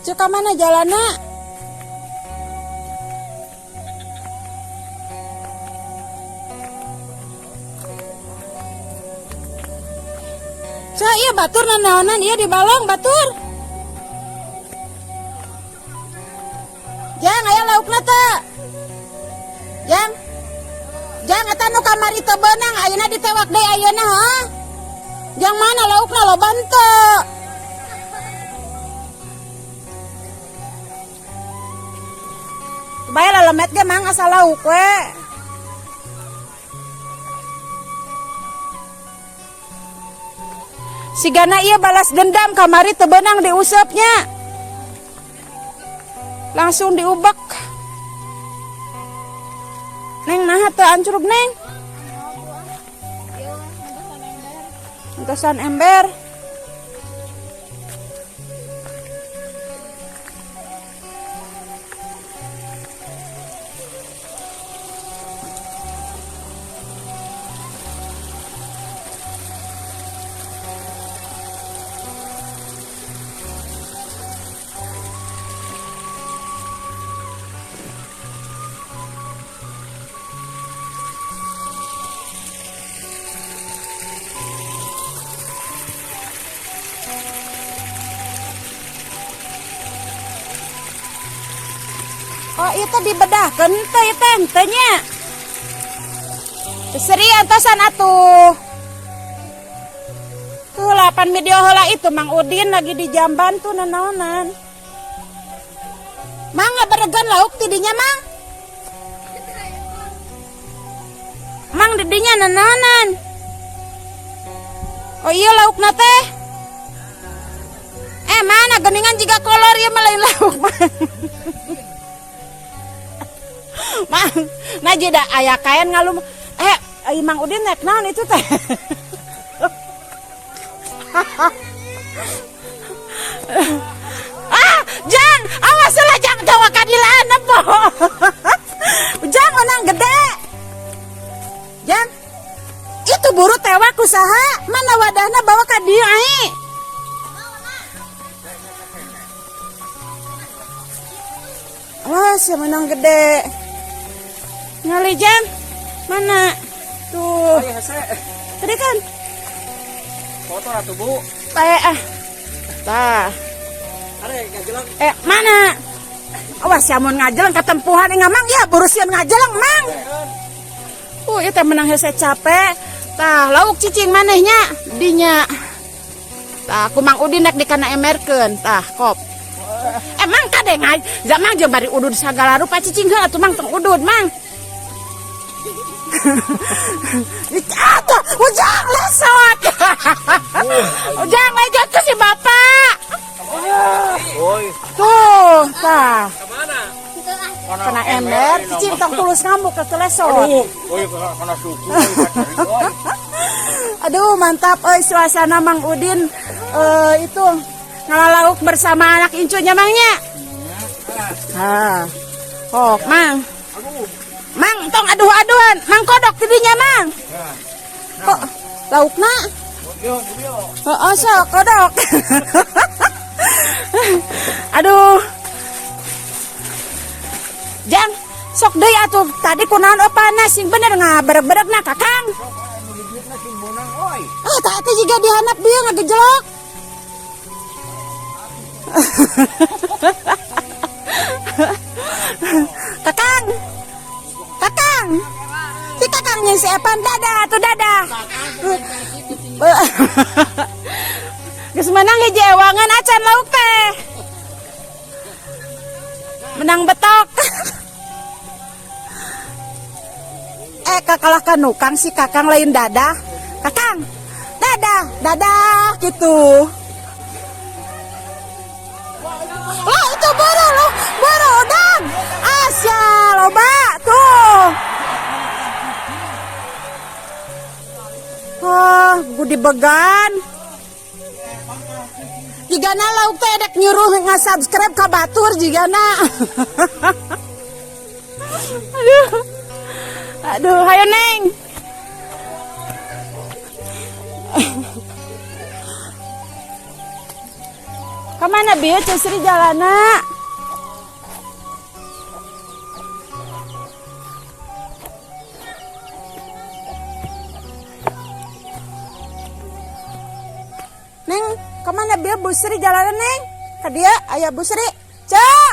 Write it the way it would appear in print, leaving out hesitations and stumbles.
Cek ka mana jalanna? Cek iya batur nanaonan iya di balong batur. Jang aya laukna teh. Jang eta nu kamari teu beunang ayeuna ditewak deui ayeuna heuh. Jang mana laukna loban teu. Bae lalemet ge mang asal lauk we. Sigana ieu balas dendam kamari teu beunang diusapnya. Langsung diubek. Neng naha teu ancurug neng? Entesan ember. Oh itu dibedahkeun teh teh nya. Seri antosan atuh. Tuh 8 video heula itu Mang Udin lagi di jamban tuh nanaonan. Mang ngaberegan lauk tidinya Mang. Mang didinya nanaonan. Oh iya laukna teh. Mana geningan jiga kolor ya melain lauk Mang. Mang, naji da aya kain ngalum. Mang Udin nek naon itu teh. Jang, awas lah jang jawa kadilaan po. Jang onang gede. Jang, itu buru tewak usaha. Mana wadahna bawa ka dieu ai. Awas ya menang gede. Ngali Jang, mana? Tuh. Tadi kan. Foto atuh Bu. Tah. Ada ngajelang. Mana? Awas ya mun ngajelang katempuhan ngamang ya burusian ngajelang Mang. Ieu teh menang hese capek. Tah, lauk cicing manehnya dinya. Tah, ku Mang Udin nek dikana emerkeun. Tah, kop. Mang kade ngai, zaman jeung bari udud sagala rupa cicing heula atuh Mang tong udud Mang. Atuh, ujang lesot. Ujang lejot ke si bapak. Tuh, tah. Kemana? Kena ember, cicing tong tulus ngamuk ke lesot. Kena suku. Aduh, mantap euy suasana Mang Udin itu ngalalauk bersama anak incunya Mangnya. Kok Mang. Mang tong aduh-aduhan, Mang kodok tidinya Mang. Kok laukna? Heeh, sok kodok. Aduh. Jang, sok deui atuh. Tadi kunaon panas sing bener ngabereg-beregna Kakang. Tak teh jiga dihanap dia ngagejelok. Kakang. Si Kakangnya si Epan dadah tuh dadah. Geus menang hiji ewangan acan lauk teh. Menang betok. Kakalah kanukang si Kakang lain dadah. Kakang, dadah gitu. Lah itu boro udang. Asya loba tuh. Budi began. Jigana lauk teh dek nyuruh nge-subscribe ka batur jigana. Aduh, hayo Neng. Kemana bieu Cen Sri jalana? Neng, kemana bieu Bu Sri jalana Neng? Ka dia aya Bu Sri. Cen!